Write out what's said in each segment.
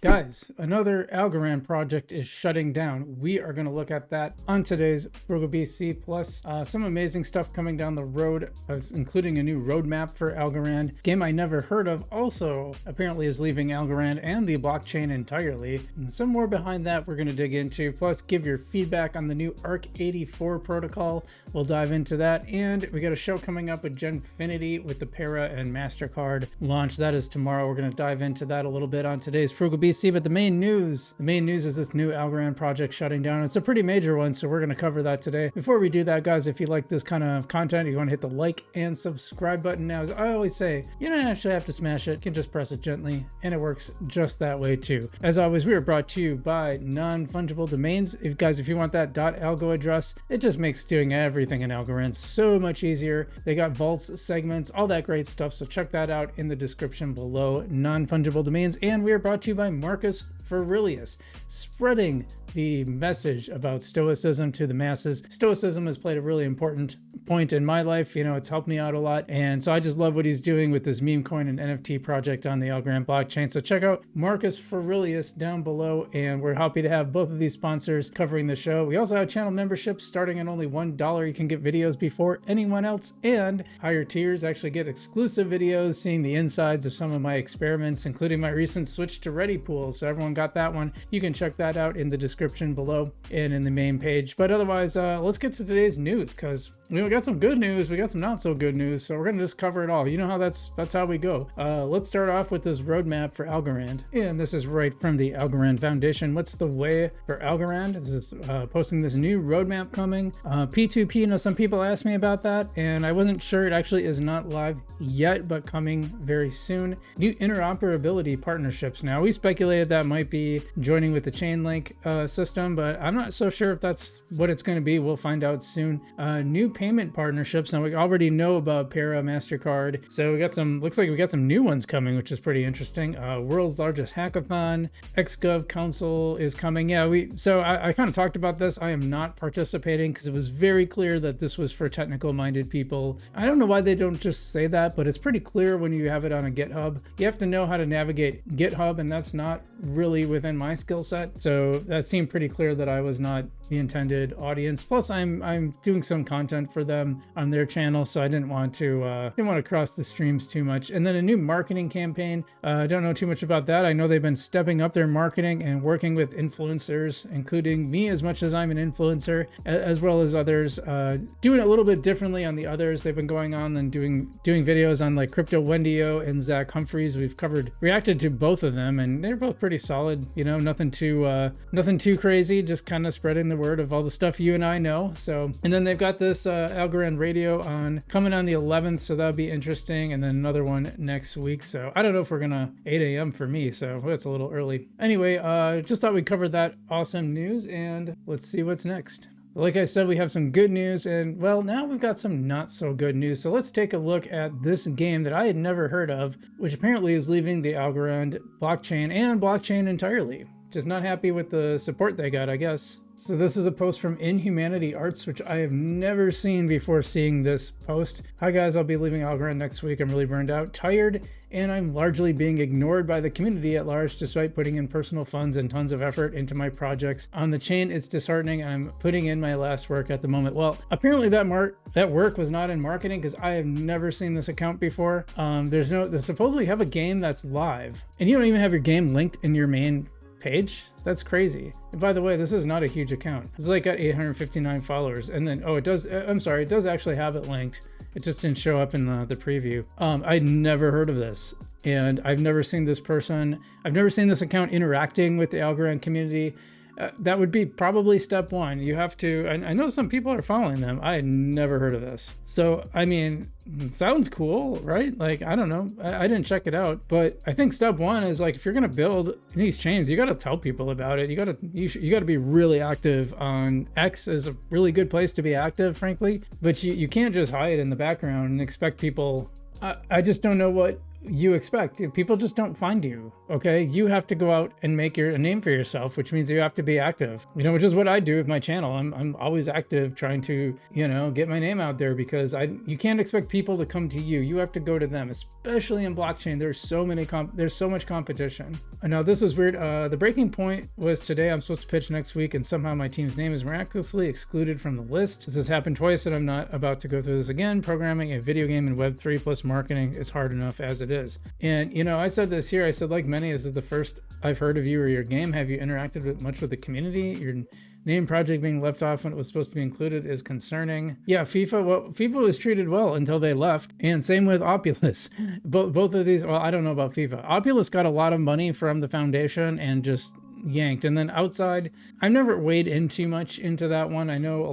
Guys, another Algorand project is shutting down. We are going to look at that on today's Frugal BC, plus some amazing stuff coming down the road, including a new roadmap for Algorand. Game I never heard of also apparently is leaving Algorand and the blockchain entirely. And some more behind that we're going to dig into, plus give your feedback on the new ARC84 protocol. We'll dive into that. And we got a show coming up with Genfinity with the Para and Mastercard launch. That is tomorrow. We're going to dive into that a little bit on today's Frugal BC. But the main news is this new Algorand project shutting down. It's a pretty major one, so we're going to cover that today. Before we do that, guys, if you like this kind of content, you want to hit the like and subscribe button. Now, as I always say, you don't actually have to smash it. You can just press it gently, and it works just that way too. As always, we are brought to you by non-fungible domains. If you want that .algo address, it just makes doing everything in Algorand so much easier. They got vaults, segments, all that great stuff, so check that out in the description below. Non-fungible domains. And we are brought to you by Marcus Aurelius, spreading the message about Stoicism to the masses. Stoicism has played a really important point in my life. It's helped me out a lot. And so I just love what he's doing with this meme coin and NFT project on the Algorand blockchain. So check out Marcus Aurelius down below. And we're happy to have both of these sponsors covering the show. We also have channel memberships starting at only $1. You can get videos before anyone else, and higher tiers actually get exclusive videos, seeing the insides of some of my experiments, including my recent switch to Ready pool. So everyone got that one. You can check that out in the description below and in the main page. But otherwise, let's get to today's news, because we got some good news, we got some not so good news, so we're gonna just cover it all. You know how that's how we go. Let's start off with this roadmap for Algorand, and this is right from the Algorand Foundation. What's the way for Algorand? This is posting this new roadmap coming. P2P, some people asked me about that, and I wasn't sure. It actually is not live yet, but coming very soon. New interoperability partnerships. Now, we speculated that might be joining with the Chainlink system, but I'm not so sure if that's what it's going to be. We'll find out soon. New payment partnerships. Now, we already know about Para, Mastercard, so looks like we got some new ones coming, which is pretty interesting. World's largest hackathon, XGov Council is coming. Yeah, I kind of talked about this. I am not participating because it was very clear that this was for technical minded people. I don't know why they don't just say that, but it's pretty clear when you have it on a GitHub. You have to know how to navigate GitHub, and that's not really within my skill set. So that seemed pretty clear that I was not the intended audience. Plus, I'm doing some content for them on their channel, so I didn't want to cross the streams too much. And then a new marketing campaign. I don't know too much about that. I know they've been stepping up their marketing and working with influencers, including me, as much as I'm an influencer, as well as others. Doing it a little bit differently on the others. They've been going on and doing videos on like Crypto Wendio and Zach Humphreys. We've reacted to both of them, and they're both pretty solid. Nothing too crazy. Just kind of spreading the word of all the stuff you and I know. So, and then they've got this Algorand Radio coming on the 11th, so that'll be interesting, and then another one next week. So I don't know if we're gonna 8 a.m. for me, so that's a little early. Anyway, just thought we'd cover that awesome news, and let's see what's next. Like I said, we have some good news, and well, now we've got some not so good news. So let's take a look at this game that I had never heard of, which apparently is leaving the Algorand blockchain and blockchain entirely. Just not happy with the support they got, I guess. So this is a post from Inhumanity Arts, which I have never seen before seeing this post. Hi guys, I'll be leaving Algorand next week. I'm really burned out, tired, and I'm largely being ignored by the community at large despite putting in personal funds and tons of effort into my projects on the chain. It's disheartening. I'm putting in my last work at the moment. Well, apparently that work was not in marketing, because I have never seen this account before. They supposedly have a game that's live, and you don't even have your game linked in your main page. That's crazy. And by the way, this is not a huge account. It's like got 859 followers, and then it does actually have it linked. It just didn't show up in the preview. I'd never heard of this, and I've never seen this account interacting with the Algorand community. That would be probably step one. You have to, I know some people are following them. I had never heard of this. So, I mean, it sounds cool, right? Like, I don't know. I didn't check it out, but I think step one is like, if you're going to build these chains, you got to tell people about it. You got to be really active on X. Is a really good place to be active, frankly, but you can't just hide in the background and expect people. I just don't know you expect. People just don't find you, okay? You have to go out and make a name for yourself, which means you have to be active, which is what I do with my channel. I'm always active trying to, get my name out there, because you can't expect people to come to you. You have to go to them, especially in blockchain. There's so much competition. Now, this is weird. The breaking point was today. I'm supposed to pitch next week, and somehow my team's name is miraculously excluded from the list. This has happened twice, and I'm not about to go through this again. Programming a video game in Web3 plus marketing is hard enough as it is. And, I said this here. I said, like many, this is the first I've heard of you or your game. Have you interacted much with the community? Your name project being left off when it was supposed to be included is concerning. Yeah, FIFA was treated well until they left. And same with Opulus. Both of these, well, I don't know about FIFA. Opulus got a lot of money from the foundation and just yanked. And then outside, I've never weighed in too much into that one. I know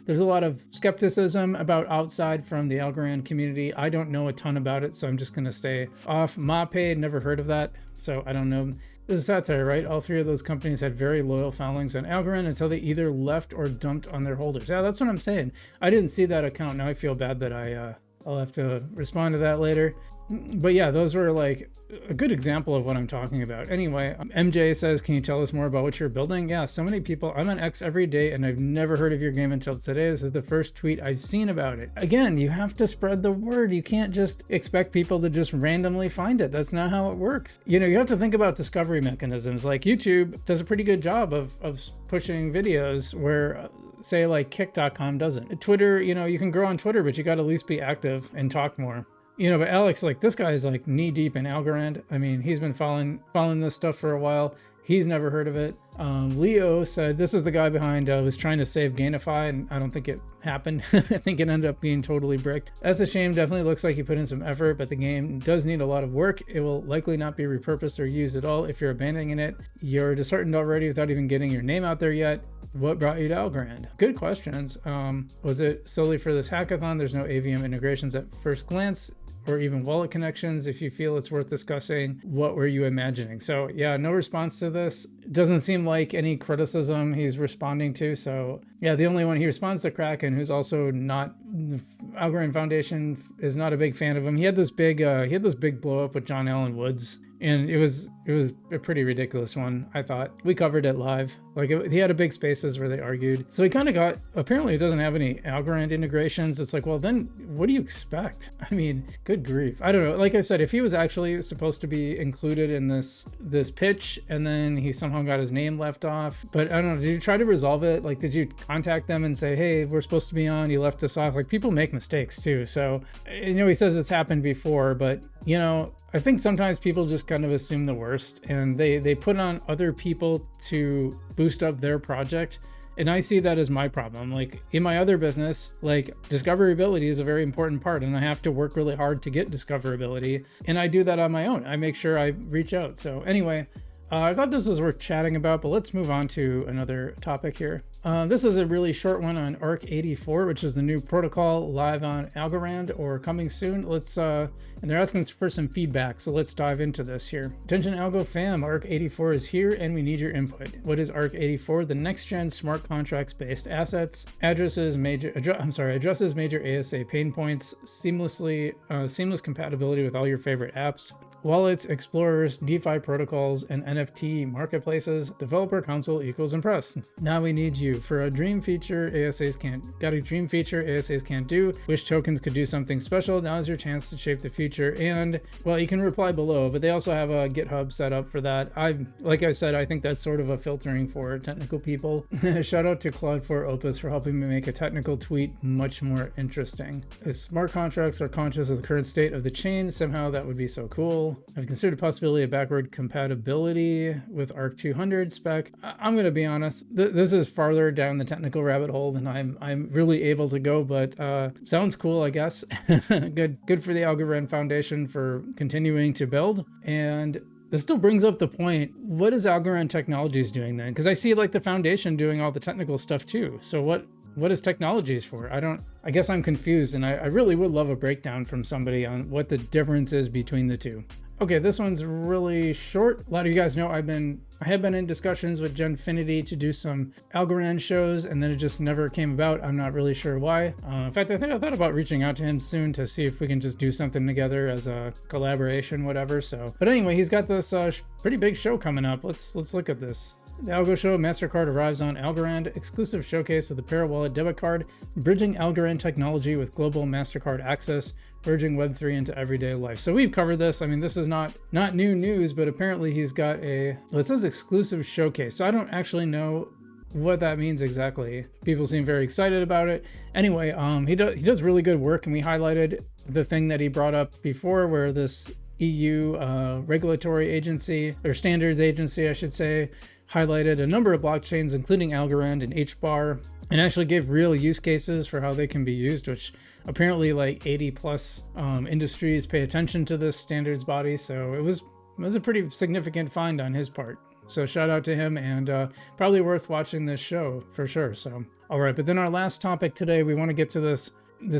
there's a lot of skepticism about outside from the Algorand community. I don't know a ton about it, so I'm just going to stay off. MAPE, never heard of that, so I don't know. This is satire, right? All three of those companies had very loyal followings on Algorand until they either left or dumped on their holders. Yeah, that's what I'm saying. I didn't see that account. Now I feel bad that I'll have to respond to that later. But yeah, those were like a good example of what I'm talking about. Anyway, MJ says, can you tell us more about what you're building? Yeah, so many people. I'm on X every day and I've never heard of your game until today. This is the first tweet I've seen about it. Again, you have to spread the word. You can't just expect people to just randomly find it. That's not how it works. You have to think about discovery mechanisms. Like YouTube does a pretty good job of pushing videos where say like kick.com doesn't. Twitter, you can grow on Twitter, but you got to at least be active and talk more. But Alex, like this guy's like knee deep in Algorand. I mean, he's been following this stuff for a while. He's never heard of it. Leo said, this is the guy behind was trying to save Gainify, and I don't think it happened. I think it ended up being totally bricked. That's a shame. Definitely looks like you put in some effort, but the game does need a lot of work. It will likely not be repurposed or used at all. If you're abandoning it, you're disheartened already without even getting your name out there yet. What brought you to Algorand? Good questions. Was it solely for this hackathon? There's no AVM integrations at first glance, or even wallet connections. If you feel it's worth discussing, what were you imagining? So yeah, no response to this. It doesn't seem like any criticism he's responding to. So yeah, the only one he responds to Kraken, who's also not, Algorand Foundation is not a big fan of him. He had this big blow up with John Allen Woods. And it was a pretty ridiculous one, I thought. We covered it live. He had a big spaces where they argued. So he kind of got, apparently it doesn't have any Algorand integrations. It's like, well, then what do you expect? I mean, good grief. I don't know. Like I said, if he was actually supposed to be included in this pitch and then he somehow got his name left off, but I don't know, did you try to resolve it? Like, did you contact them and say, hey, we're supposed to be on, you left us off? Like, people make mistakes too. So, he says it's happened before, but I think sometimes people just kind of assume the worst and they put on other people to boost up their project. And I see that as my problem. Like in my other business, like discoverability is a very important part and I have to work really hard to get discoverability. And I do that on my own. I make sure I reach out. So anyway, I thought this was worth chatting about, but let's move on to another topic here. This is a really short one on ARC84, which is the new protocol live on Algorand or coming soon. And they're asking for some feedback, so let's dive into this here. Attention Algo fam, ARC84 is here and we need your input. What is ARC84? The next gen smart contracts based assets, addresses major ASA pain points, seamless compatibility with all your favorite apps, wallets, explorers, DeFi protocols, and NFT marketplaces. Developer console equals impress. Now we need you for a dream feature ASAs can't do. Wish tokens could do something special. Now is your chance to shape the future. And well, you can reply below, but they also have a GitHub set up for that. Like I said, I think that's sort of a filtering for technical people. Shout out to Claude4 Opus for helping me make a technical tweet much more interesting. If smart contracts are conscious of the current state of the chain, somehow that would be so cool. I've considered the possibility of backward compatibility with ARC200 spec. I'm going to be honest, this is farther down the technical rabbit hole than I'm really able to go, but sounds cool, I guess. Good for the Algorand Foundation for continuing to build. And this still brings up the point, what is Algorand Technologies doing then? Because I see like the foundation doing all the technical stuff too. So what is technologies for? I guess I'm confused, and I really would love a breakdown from somebody on what the difference is between the two. Okay, this one's really short. A lot of you guys know I have been in discussions with Genfinity to do some Algorand shows, and then it just never came about. I'm not really sure why. In fact, I think I thought about reaching out to him soon to see if we can just do something together as a collaboration, whatever. So, but anyway, he's got this pretty big show coming up. Let's look at this. The Algo Show, Mastercard arrives on Algorand, exclusive showcase of the Parawallet debit card, bridging Algorand technology with global Mastercard access, merging Web3 into everyday life. So we've covered this. I mean, this is not new news, but apparently he's got well, it says exclusive showcase. So I don't actually know what that means exactly. People seem very excited about it. Anyway, he does really good work, and we highlighted the thing that he brought up before, where this EU regulatory agency, or standards agency, I should say, highlighted a number of blockchains, including Algorand and HBAR, and actually gave real use cases for how they can be used, which apparently like 80 plus industries pay attention to this standards body. So it was a pretty significant find on his part. So shout out to him, and probably worth watching this show for sure. So, all right, but then our last topic today, we want to get to this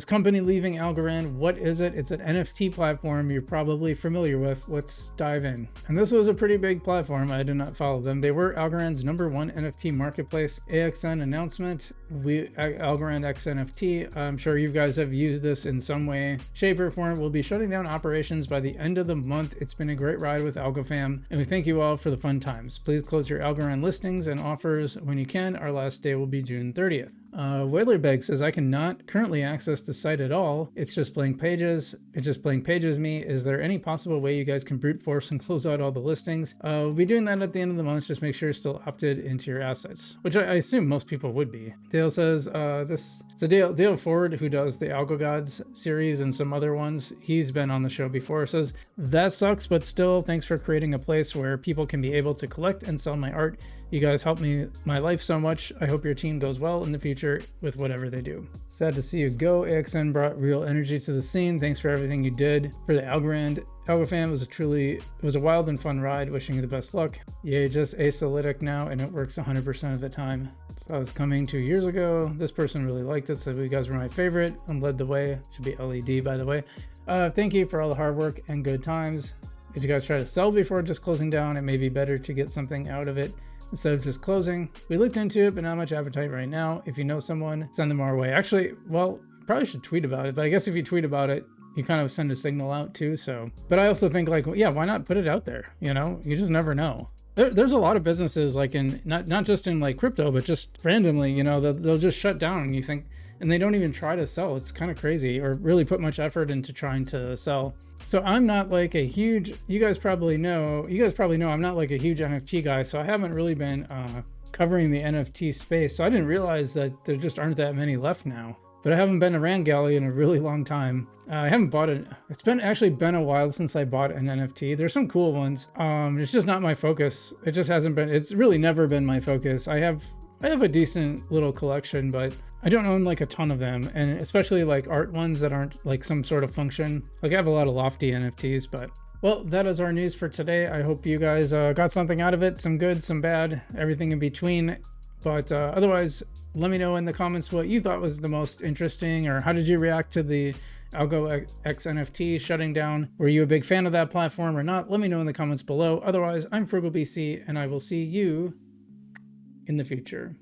company leaving Algorand. What is it? It's an NFT platform you're probably familiar with. Let's dive in. And this was a pretty big platform. I did not follow them. They were Algorand's #1 NFT marketplace. AXN announcement. Algorand X NFT. I'm sure you guys have used this in some way, shape, or form. We'll be shutting down operations by the end of the month. It's been a great ride with AlgoFam, and we thank you all for the fun times. Please close your Algorand listings and offers when you can. Our last day will be June 30th. Whalerberg says, I cannot currently access the site at all. It's just blank pages. It's just blank pages me. Is there any possible way you guys can brute force and close out all the listings? We'll be doing that at the end of the month. Just make sure you're still opted into your assets, which I assume most people would be. Dale says, Dale Ford, who does the Algo Gods series and some other ones, he's been on the show before, says, that sucks, but still, thanks for creating a place where people can be able to collect and sell my art. You guys help my life so much. I hope your team goes well in the future with whatever they do. Sad to see you go. AXN brought real energy to the scene. Thanks for everything you did for the Algorand. AlgoFam was a wild and fun ride. Wishing you the best luck. Yay, just acyclic now, and it works 100% of the time. So I was coming 2 years ago. This person really liked it, so you guys were my favorite. I'm led the way. Should be LED, by the way. Thank you for all the hard work and good times. Did you guys try to sell before just closing down? It may be better to get something out of it instead of just closing. We looked into it, but not much appetite right now. If you know someone, send them our way. Actually, well, you probably should tweet about it, but I guess if you tweet about it, you kind of send a signal out too. So, but I also think like, yeah, why not put it out there? You know, you just never know. There's a lot of businesses like in, not just in like crypto, but just randomly, you know, they'll just shut down and you think, and they don't even try to sell. It's kind of crazy, or really put much effort into trying to sell. So I'm not like a huge, you guys probably know I'm not like a huge NFT guy. So I haven't really been covering the NFT space. So I didn't realize that there just aren't that many left now. But I haven't been around Galley in a really long time. I haven't bought it. It's actually been a while since I bought an NFT. There's some cool ones. It's just not my focus. It just hasn't been, it's really never been my focus. I have a decent little collection, but I don't own like a ton of them, and especially like art ones that aren't like some sort of function. Like I have a lot of lofty NFTs, but well, that is our news for today. I hope you guys got something out of it, some good, some bad, everything in between. But otherwise, let me know in the comments what you thought was the most interesting, or how did you react to the Algo X NFT shutting down? Were you a big fan of that platform or not? Let me know in the comments below. Otherwise, I'm FrugalBC, and I will see you in the future.